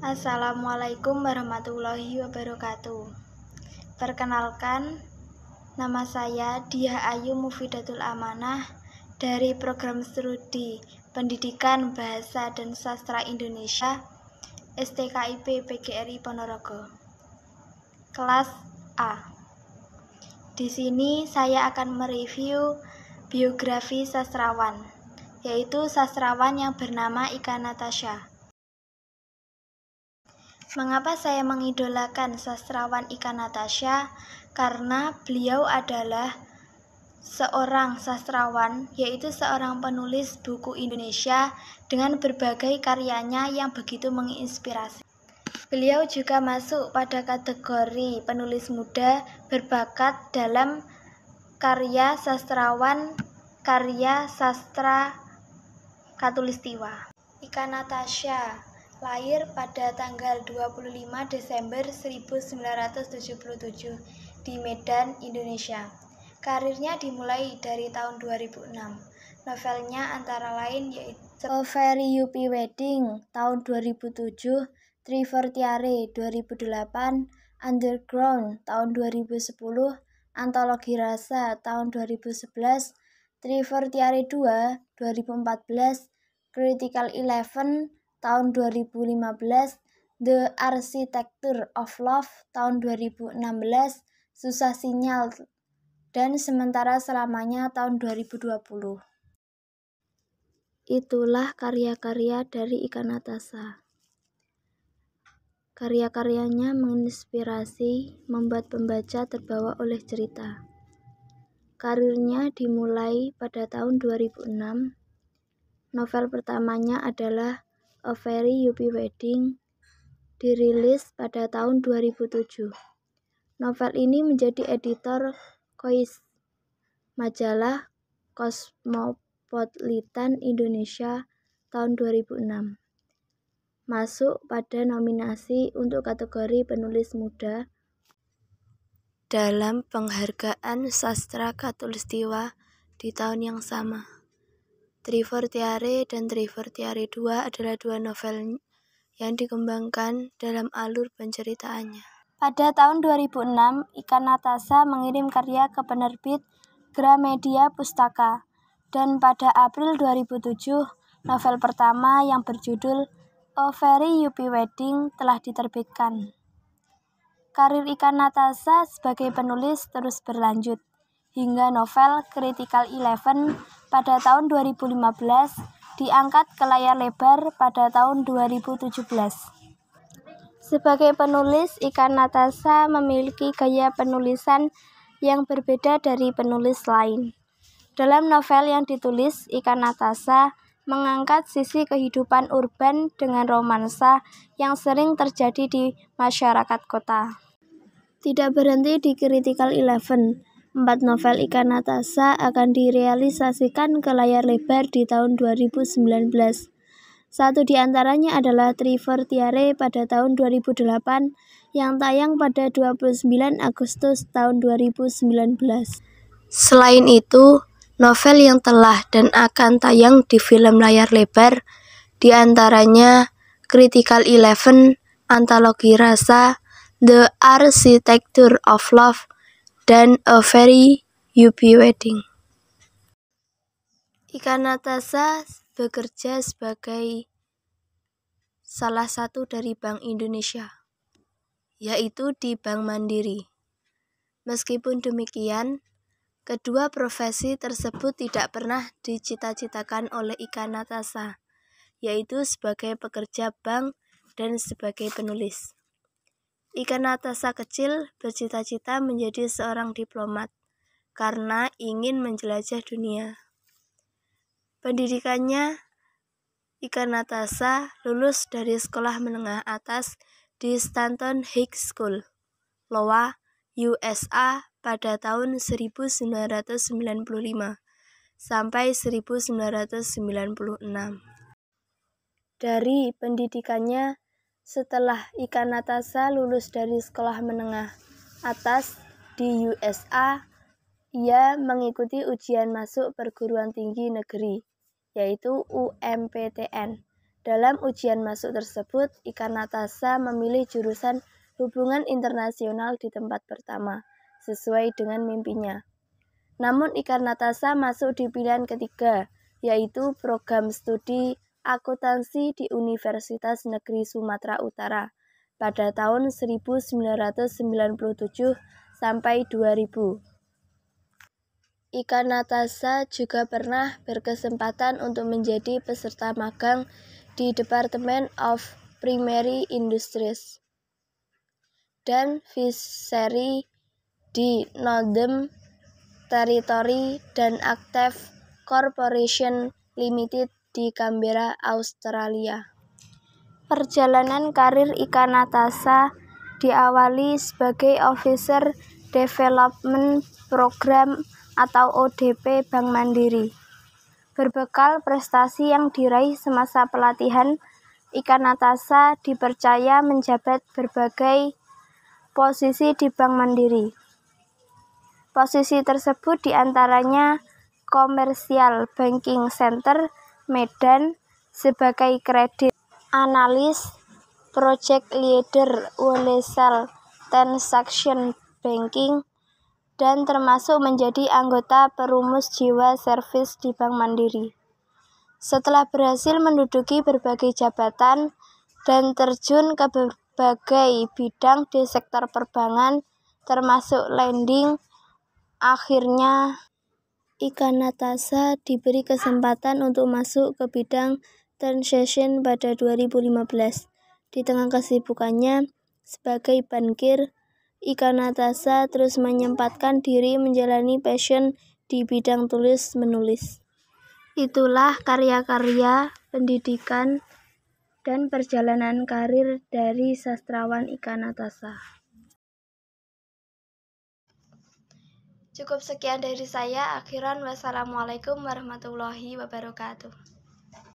Assalamualaikum warahmatullahi wabarakatuh. Perkenalkan, nama saya Diah Ayu Mufidatul Amanah dari Program Studi Pendidikan Bahasa dan Sastra Indonesia STKIP PGRI Ponorogo. Kelas A. Di sini saya akan mereview biografi sastrawan, yaitu sastrawan yang bernama Ika Natasha. Mengapa saya mengidolakan sastrawan Ika Natasha? Karena beliau adalah seorang sastrawan, yaitu seorang penulis buku Indonesia dengan berbagai karyanya yang begitu menginspirasi. Beliau juga masuk pada kategori penulis muda berbakat dalam karya sastrawan, karya sastra Khatulistiwa. Ika Natasha lahir pada tanggal 25 Desember 1977 di Medan, Indonesia. Karirnya dimulai dari tahun 2006. Novelnya antara lain yaitu A Very Yuppie Wedding tahun 2007, Three Fortiare 2008, Underground tahun 2010, Antologi Rasa tahun 2011, Three Fortiare 2 2014, Critical 11 tahun 2015, The Architecture of Love tahun 2016, Susah Sinyal, dan Sementara Selamanya tahun 2020. Itulah karya-karya dari Ika Natasha. Karya-karyanya menginspirasi, membuat pembaca terbawa oleh cerita. Karirnya dimulai pada tahun 2006. Novel pertamanya adalah A Very Yuppie Wedding, dirilis pada tahun 2007. Novel ini menjadi editor Kois, majalah Cosmopolitan Indonesia tahun 2006. Masuk pada nominasi untuk kategori penulis muda dalam penghargaan sastra Khatulistiwa di tahun yang sama. Three Fortiare dan Three Fortiare 2 adalah dua novel yang dikembangkan dalam alur penceritaannya. Pada tahun 2006, Ika Natasha mengirim karya ke penerbit Gramedia Pustaka, dan pada April 2007, novel pertama yang berjudul A Very Yuppie Wedding telah diterbitkan. Karir Ika Natasha sebagai penulis terus berlanjut, hingga novel Critical 11 pada tahun 2015 diangkat ke layar lebar pada tahun 2017. Sebagai penulis, Ika Natasha memiliki gaya penulisan yang berbeda dari penulis lain. Dalam novel yang ditulis, Ika Natasha mengangkat sisi kehidupan urban dengan romansa yang sering terjadi di masyarakat kota. Tidak berhenti di Critical 11, 4 novel Ika Natasha akan direalisasikan ke layar lebar di tahun 2019. Satu di antaranya adalah Three Fortiare pada tahun 2008 yang tayang pada 29 Agustus tahun 2019. Selain itu, novel yang telah dan akan tayang di film layar lebar di antaranya Critical 11, Antologi Rasa, The Architecture of Love, dan A Very Yuppie Wedding. Ika Natasha bekerja sebagai salah satu dari Bank Indonesia, yaitu di Bank Mandiri. Meskipun demikian, kedua profesi tersebut tidak pernah dicita-citakan oleh Ika Natasha, yaitu sebagai pekerja bank dan sebagai penulis. Ika Natasha kecil bercita-cita menjadi seorang diplomat karena ingin menjelajah dunia. Pendidikannya, Ika Natasha lulus dari sekolah menengah atas di Stanton High School, Iowa, USA pada tahun 1995 sampai 1996. Dari pendidikannya, setelah Ika Natasha lulus dari sekolah menengah atas di USA, ia mengikuti ujian masuk perguruan tinggi negeri, yaitu UMPTN, Dalam ujian masuk tersebut, Ika Natasha memilih jurusan Hubungan Internasional di tempat pertama, sesuai dengan mimpinya. Namun Ika Natasha masuk di pilihan ketiga, yaitu program studi akuntansi di Universitas Negeri Sumatera Utara pada tahun 1997 sampai 2000. Ika Natasha juga pernah berkesempatan untuk menjadi peserta magang di Department of Primary Industries dan Fishery di Northern Territory dan Active Corporation Limited di Canberra, Australia. Perjalanan karir Ika Natasha diawali sebagai Officer Development Program atau ODP Bank Mandiri. Berbekal prestasi yang diraih semasa pelatihan, Ika Natasha dipercaya menjabat berbagai posisi di Bank Mandiri. Posisi tersebut diantaranya Commercial Banking Center Medan sebagai kredit analis, Project Leader Wholesale Transaction Banking, dan termasuk menjadi anggota Perumus Jiwa Service di Bank Mandiri. Setelah berhasil menduduki berbagai jabatan dan terjun ke berbagai bidang di sektor perbankan, termasuk lending, akhirnya Ika Natasha diberi kesempatan untuk masuk ke bidang transaction pada 2015. Di tengah kesibukannya sebagai bankir, Ika Natasha terus menyempatkan diri menjalani passion di bidang tulis-menulis. Itulah karya-karya, pendidikan, dan perjalanan karir dari sastrawan Ika Natasha. Cukup sekian dari saya. Akhiran, wassalamualaikum warahmatullahi wabarakatuh.